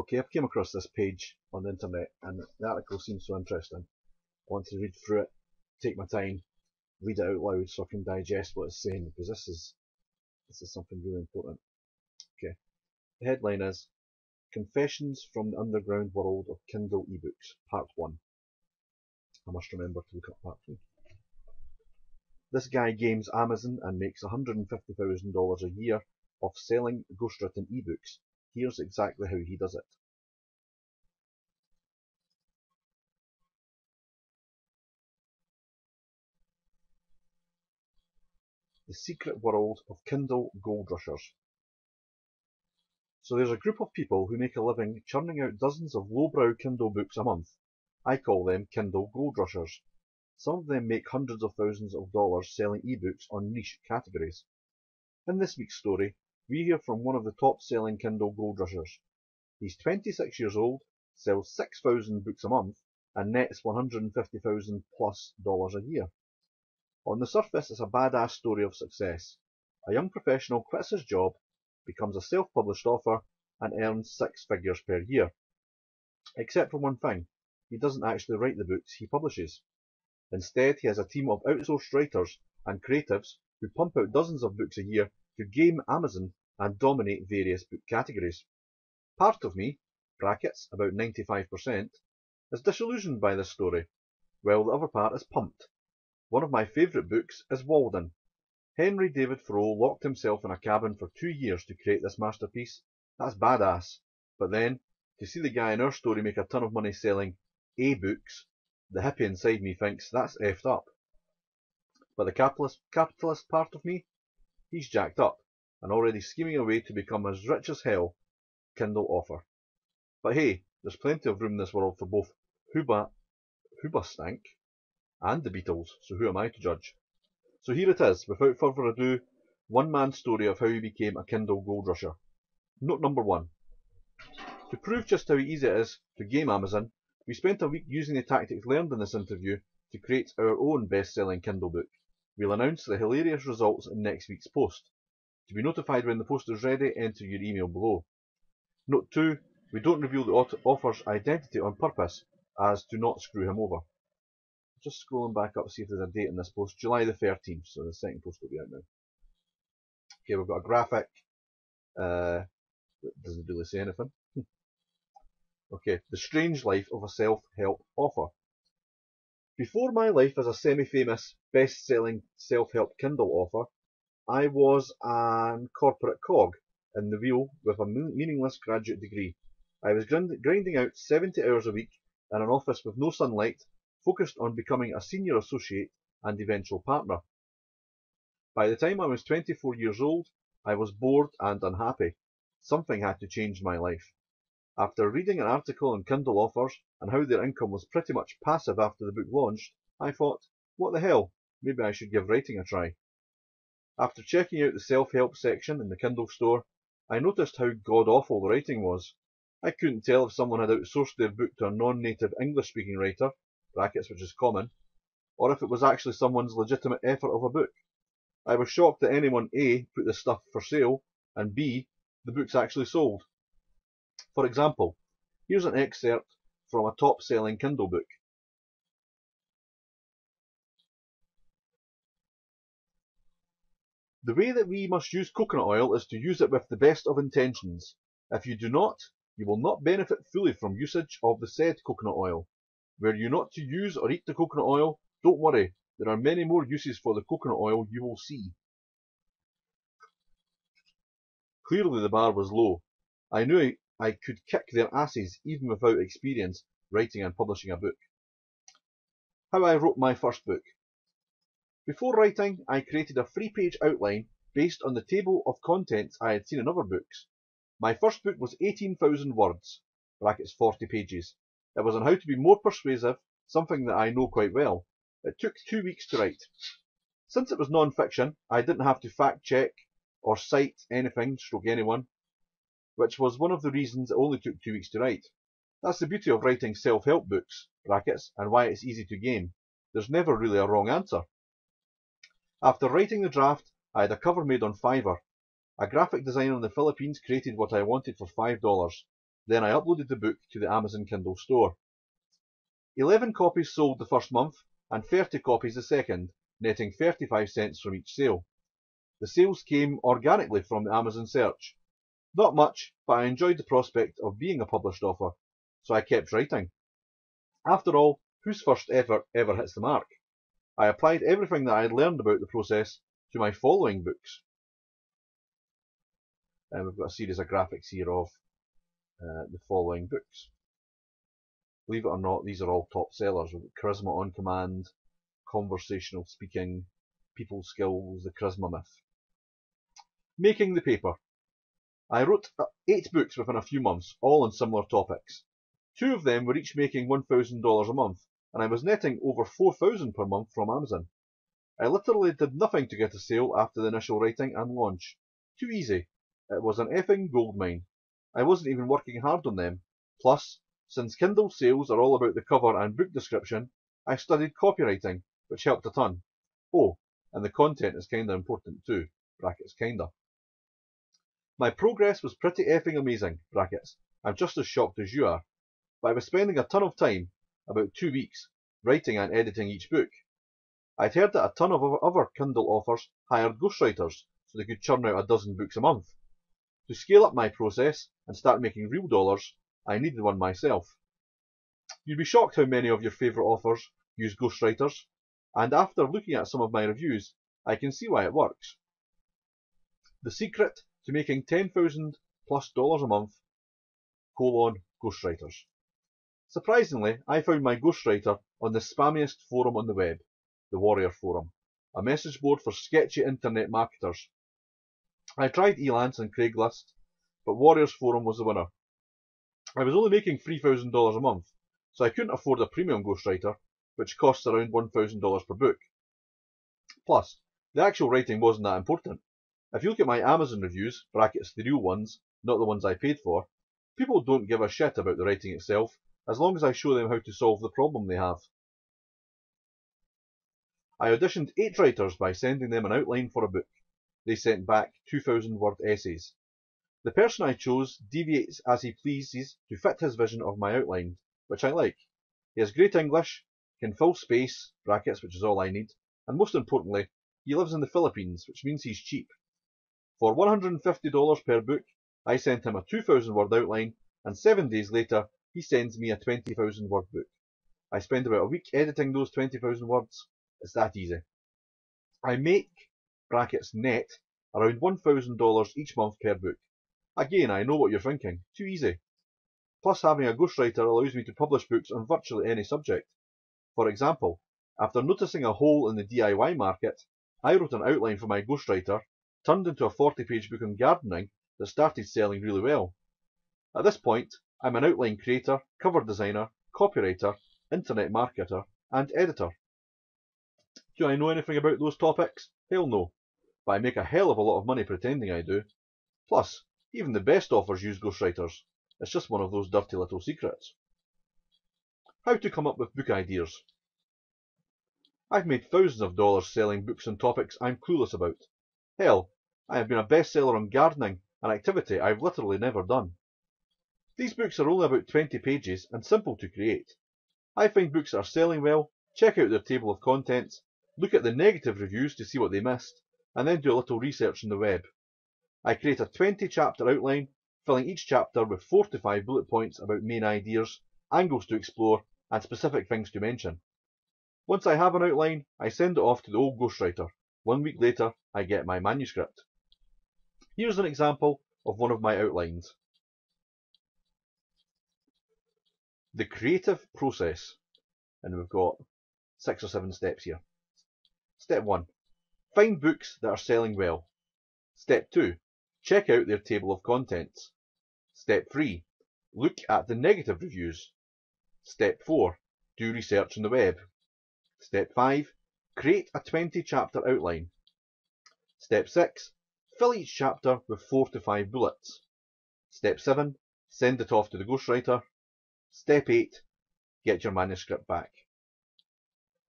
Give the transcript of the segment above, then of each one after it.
Okay, I've came across this page on the internet and the article seems so interesting. I want to read through it, take my time, read it out loud so I can digest what it's saying, because this is something really important. Okay, the headline is Confessions from the Underground World of Kindle eBooks, Part 1. I must remember to look up Part 2. This guy games Amazon and makes $150,000 a year off selling ghostwritten ebooks. Here's exactly how he does it. The secret world of Kindle gold rushers. So there's a group of people who make a living churning out dozens of lowbrow Kindle books a month. I call them Kindle gold rushers. Some of them make hundreds of thousands of dollars selling ebooks on niche categories. In this week's story, we hear from one of the top-selling Kindle gold rushers. He's 26 years old, sells 6,000 books a month, and nets $150,000 plus a year. On the surface, it's a badass story of success. A young professional quits his job, becomes a self-published author, and earns six figures per year. Except for one thing, he doesn't actually write the books he publishes. Instead, he has a team of outsourced writers and creatives who pump out dozens of books a year to game Amazon and dominate various book categories. Part of me, brackets, about 95%, is disillusioned by this story, while the other part is pumped. One of my favourite books is Walden. Henry David Thoreau locked himself in a cabin for 2 years to create this masterpiece. That's badass. But then, to see the guy in our story make a ton of money selling books, the hippie inside me thinks that's effed up. But the capitalist part of me, he's jacked up and already scheming away to become as rich as hell Kindle author. But hey, there's plenty of room in this world for both Hoobastank and the Beatles, so who am I to judge? So here it is, without further ado, one man's story of how he became a Kindle gold rusher. Note number 1. To prove just how easy it is to game Amazon, we spent a week using the tactics learned in this interview to create our own best-selling Kindle book. We'll announce the hilarious results in next week's post. To be notified when the post is ready, enter your email below. Note 2. We don't reveal the author's identity on purpose, as to not screw him over. Just scrolling back up to see if there's a date in this post. July the 13th, so the second post will be out now. Okay, we've got a graphic. That doesn't really say anything. Okay, the strange life of a self-help author. Before my life as a semi-famous, best-selling self-help Kindle author, I was an corporate cog in the wheel with a meaningless graduate degree. I was grinding out 70 hours a week in an office with no sunlight, focused on becoming a senior associate and eventual partner. By the time I was 24 years old, I was bored and unhappy. Something had to change my life. After reading an article on Kindle authors and how their income was pretty much passive after the book launched, I thought, what the hell, maybe I should give writing a try. After checking out the self-help section in the Kindle store, I noticed how god-awful the writing was. I couldn't tell if someone had outsourced their book to a non-native English-speaking writer, brackets which is common, or if it was actually someone's legitimate effort of a book. I was shocked that anyone A, put this stuff for sale, and B, the book's actually sold. For example, here's an excerpt from a top-selling Kindle book. The way that we must use coconut oil is to use it with the best of intentions. If you do not, you will not benefit fully from usage of the said coconut oil. Were you not to use or eat the coconut oil, don't worry, there are many more uses for the coconut oil you will see. Clearly the bar was low. I knew I could kick their asses even without experience writing and publishing a book. How I wrote my first book. Before writing, I created a 3-page outline based on the table of contents I had seen in other books. My first book was 18,000 words, brackets 40 pages. It was on how to be more persuasive, something that I know quite well. It took 2 weeks to write. Since it was non-fiction, I didn't have to fact-check or cite anything, stroke anyone, which was one of the reasons it only took 2 weeks to write. That's the beauty of writing self-help books, brackets, and why it's easy to game. There's never really a wrong answer. After writing the draft, I had a cover made on Fiverr. A graphic designer in the Philippines created what I wanted for $5. Then I uploaded the book to the Amazon Kindle store. 11 copies sold the first month and 30 copies the second, netting 35 cents from each sale. The sales came organically from the Amazon search. Not much, but I enjoyed the prospect of being a published author, so I kept writing. After all, whose first effort ever hits the mark? I applied everything that I had learned about the process to my following books. And we've got a series of graphics here of the following books. Believe it or not, these are all top sellers. We've got Charisma on Command, Conversational Speaking, People Skills, The Charisma Myth. Making the paper. I wrote 8 books within a few months, all on similar topics. 2 of them were each making $1,000 a month, and I was netting over $4,000 per month from Amazon. I literally did nothing to get a sale after the initial writing and launch. Too easy. It was an effing goldmine. I wasn't even working hard on them. Plus, since Kindle sales are all about the cover and book description, I studied copywriting, which helped a ton. Oh, and the content is kinda important too, brackets kinda. My progress was pretty effing amazing, brackets. I'm just as shocked as you are. But I was spending a ton of time, about 2 weeks, writing and editing each book. I'd heard that a ton of other Kindle authors hired ghostwriters so they could churn out a dozen books a month. To scale up my process and start making real dollars, I needed one myself. You'd be shocked how many of your favourite authors use ghostwriters, and after looking at some of my reviews, I can see why it works. The secret to making $10,000+ a month, ghostwriters. Surprisingly, I found my ghostwriter on the spammiest forum on the web, the Warrior Forum, a message board for sketchy internet marketers. I tried Elance and Craigslist, but Warriors Forum was the winner. I was only making $3,000 a month, so I couldn't afford a premium ghostwriter, which costs around $1,000 per book. Plus, the actual writing wasn't that important. If you look at my Amazon reviews, brackets the real ones, not the ones I paid for, people don't give a shit about the writing itself, as long as I show them how to solve the problem they have. I auditioned 8 writers by sending them an outline for a book. They sent back 2,000-word essays. The person I chose deviates as he pleases to fit his vision of my outline, which I like. He has great English, can fill space, brackets, which is all I need, and most importantly, he lives in the Philippines, which means he's cheap. For $150 per book, I sent him a 2,000-word outline, and 7 days later, he sends me a 20,000-word book. I spend about a week editing those 20,000 words. It's that easy. I make, brackets net, around $1,000 each month per book. Again, I know what you're thinking. Too easy. Plus, having a ghostwriter allows me to publish books on virtually any subject. For example, after noticing a hole in the DIY market, I wrote an outline for my ghostwriter, turned into a 40-page book on gardening that started selling really well. At this point, I'm an outline creator, cover designer, copywriter, internet marketer, and editor. Do I know anything about those topics? Hell no. But I make a hell of a lot of money pretending I do. Plus, even the best authors use ghostwriters. It's just one of those dirty little secrets. How to come up with book ideas. I've made thousands of dollars selling books on topics I'm clueless about. Hell, I have been a bestseller on gardening, an activity I've literally never done. These books are only about 20 pages and simple to create. I find books that are selling well, check out their table of contents, look at the negative reviews to see what they missed, and then do a little research on the web. I create a 20-chapter outline, filling each chapter with 4 to 5 bullet points about main ideas, angles to explore, and specific things to mention. Once I have an outline, I send it off to the old ghostwriter. 1 week later, I get my manuscript. Here's an example of one of my outlines. The creative process. And we've got 6 or 7 steps here. Step 1. Find books that are selling well. Step 2. Check out their table of contents. Step 3. Look at the negative reviews. Step 4. Do research on the web. Step 5. Create a 20-chapter outline. Step 6. Fill each chapter with 4 to 5 bullets. Step 7. Send it off to the ghostwriter. Step 8. Get your manuscript back.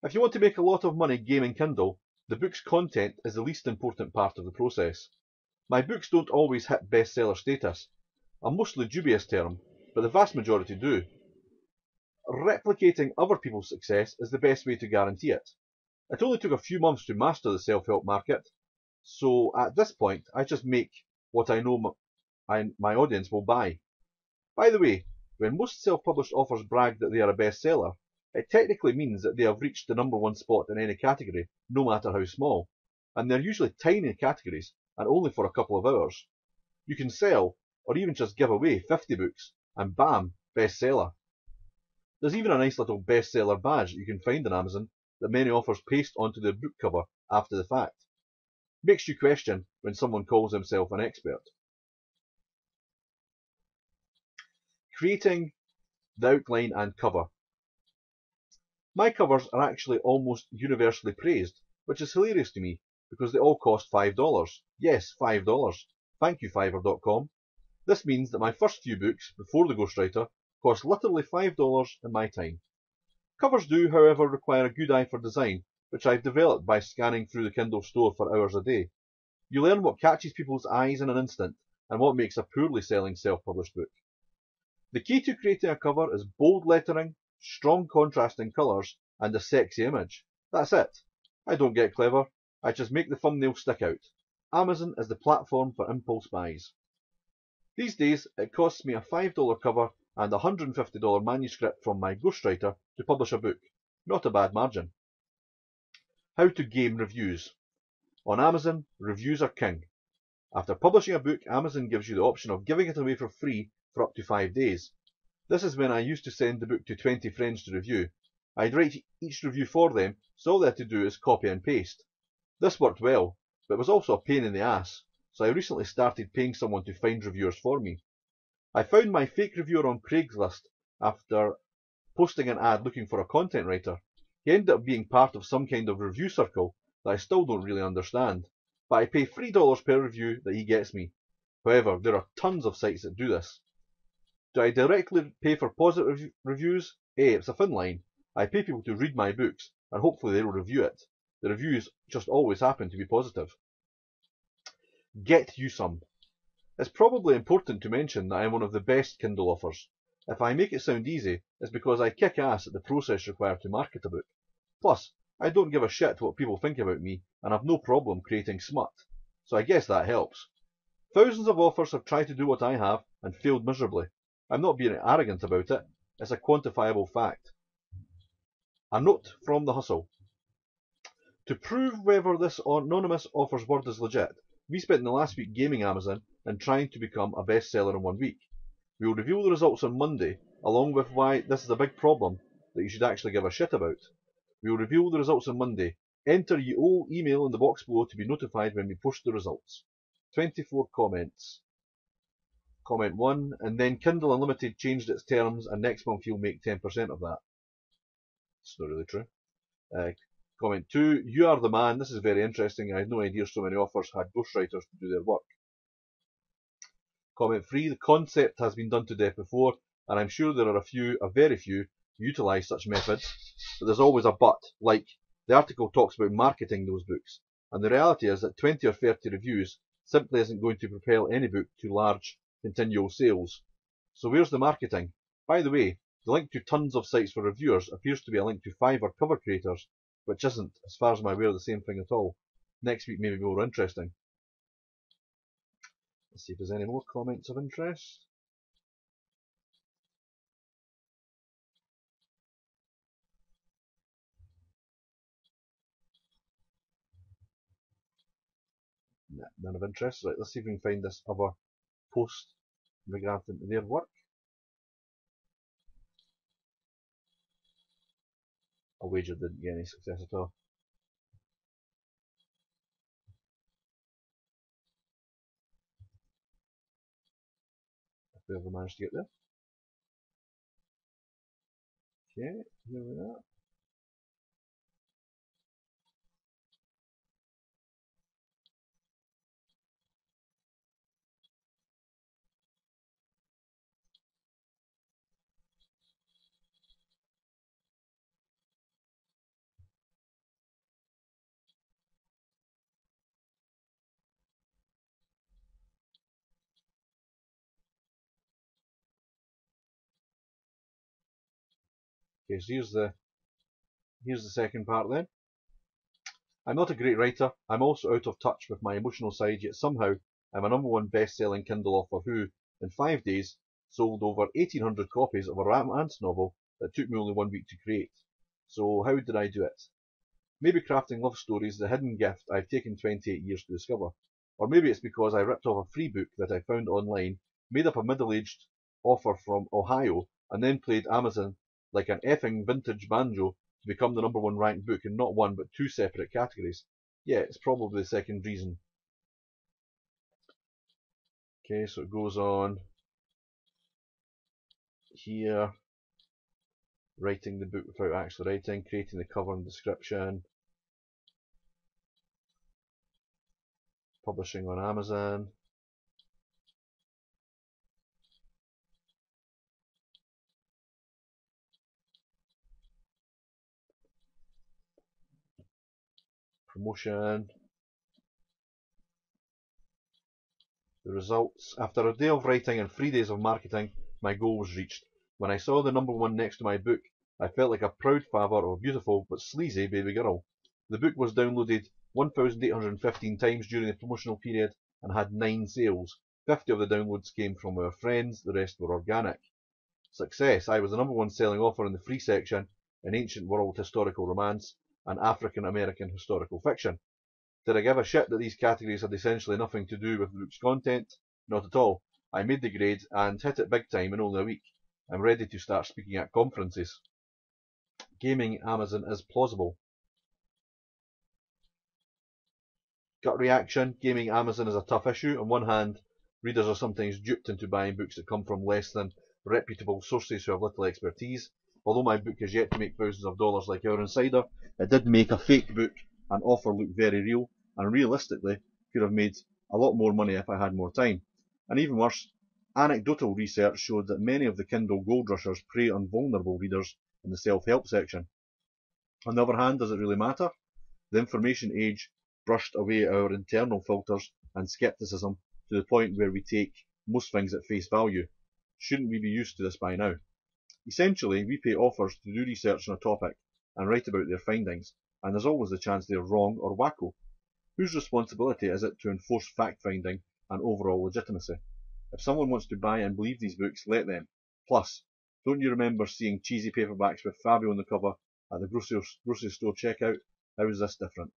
If you want to make a lot of money gaming Kindle, the book's content is the least important part of the process. My books don't always hit bestseller status, a mostly dubious term, but the vast majority do. Replicating other people's success is the best way to guarantee it. It only took a few months to master the self-help market, so at this point I just make what I know my audience will buy. By the way, when most self-published authors brag that they are a bestseller, it technically means that they have reached the #1 spot in any category, no matter how small. And they're usually tiny categories, and only for a couple of hours. You can sell, or even just give away 50 books, and bam, bestseller. There's even a nice little bestseller badge that you can find on Amazon that many authors paste onto their book cover after the fact. Makes you question when someone calls himself an expert. Creating the outline and cover. My covers are actually almost universally praised, which is hilarious to me because they all cost $5. Yes, $5. Thank you, Fiverr.com. This means that my first few books, before The Ghostwriter, cost literally $5 in my time. Covers do, however, require a good eye for design, which I've developed by scanning through the Kindle store for hours a day. You learn what catches people's eyes in an instant, and what makes a poorly selling self-published book. The key to creating a cover is bold lettering, strong contrasting colours, and a sexy image. That's it. I don't get clever, I just make the thumbnail stick out. Amazon is the platform for impulse buys. These days, it costs me a $5 cover and a $150 manuscript from my ghostwriter to publish a book. Not a bad margin. How to game reviews. On Amazon, reviews are king. After publishing a book, Amazon gives you the option of giving it away for free for up to 5 days. This is when I used to send the book to 20 friends to review. I'd write each review for them, so all they had to do is copy and paste. This worked well, but it was also a pain in the ass, so I recently started paying someone to find reviewers for me. I found my fake reviewer on Craigslist after posting an ad looking for a content writer. He ended up being part of some kind of review circle that I still don't really understand, but I pay $3 per review that he gets me. However, there are tons of sites that do this. Do I directly pay for positive reviews? It's a thin line. I pay people to read my books, and hopefully they will review it. The reviews just always happen to be positive. Get you some. It's probably important to mention that I am one of the best Kindle authors. If I make it sound easy, it's because I kick ass at the process required to market a book. Plus, I don't give a shit what people think about me, and have no problem creating smut. So I guess that helps. Thousands of authors have tried to do what I have, and failed miserably. I'm not being arrogant about it, it's a quantifiable fact. A note from the hustle. To prove whether this anonymous offer's word is legit, we spent the last week gaming Amazon and trying to become a bestseller in 1 week. We will reveal the results on Monday, along with why this is a big problem that you should actually give a shit about. We will reveal the results on Monday. Enter ye all email in the box below to be notified when we post the results. 24 comments. Comment 1, and then Kindle Unlimited changed its terms and next month you'll make 10% of that. It's not really true. Comment 2, you are the man. This is very interesting. I had no idea so many authors had ghostwriters to do their work. Comment 3, the concept has been done to death before, and I'm sure there are a very few, who utilise such methods, but there's always a but, like, the article talks about marketing those books, and the reality is that 20 or 30 reviews simply isn't going to propel any book to large, continual sales. So where's the marketing? By the way, the link to tons of sites for reviewers appears to be a link to Fiverr cover creators, which isn't, as far as I'm aware, the same thing at all. Next week may be more interesting. Let's see if there's any more comments of interest. Nah, none of interest. Right, let's see if we can find this other post regarding their work. A wager didn't get any success at all. If we ever managed to get there. Okay, here we are. Okay, so here's the second part then. I'm not a great writer. I'm also out of touch with my emotional side, yet somehow I'm a #1 best-selling Kindle author who, in 5 days, sold over 1,800 copies of a romance novel that took me only 1 week to create. So how did I do it? Maybe crafting love stories is a hidden gift I've taken 28 years to discover. Or maybe it's because I ripped off a free book that I found online, made up a middle-aged author from Ohio, and then played Amazon like an effing vintage banjo to become the #1 ranked book in not one but 2 separate categories. Yeah, it's probably the second reason. Okay, so it goes on here, writing the book without actually writing, creating the cover and description, publishing on Amazon, promotion, the results. After a day of writing and 3 days of marketing, my goal was reached. When I saw the #1 next to my book, I felt like a proud father of a beautiful but sleazy baby girl. The book was downloaded 1,815 times during the promotional period and had 9 sales. 50 of the downloads came from our friends, the rest were organic. Success. I was the #1 selling author in the free section in ancient world historical romance and African American historical fiction. Did I give a shit that these categories had essentially nothing to do with the book's content? Not at all. I made the grade and hit it big time in only a week. I'm ready to start speaking at conferences. Gaming Amazon is plausible. Gut reaction, gaming Amazon is a tough issue. On one hand, readers are sometimes duped into buying books that come from less than reputable sources who have little expertise. Although my book is yet to make thousands of dollars like Our Insider, it did make a fake book and offer look very real, and realistically could have made a lot more money if I had more time. And even worse, anecdotal research showed that many of the Kindle gold rushers prey on vulnerable readers in the self-help section. On the other hand, does it really matter? The information age brushed away our internal filters and skepticism to the point where we take most things at face value. Shouldn't we be used to this by now? Essentially, we pay authors to do research on a topic and write about their findings, and there's always the chance they're wrong or wacko. Whose responsibility is it to enforce fact-finding and overall legitimacy? If someone wants to buy and believe these books, let them. Plus, don't you remember seeing cheesy paperbacks with Fabio on the cover at the grocery store checkout? How is this different?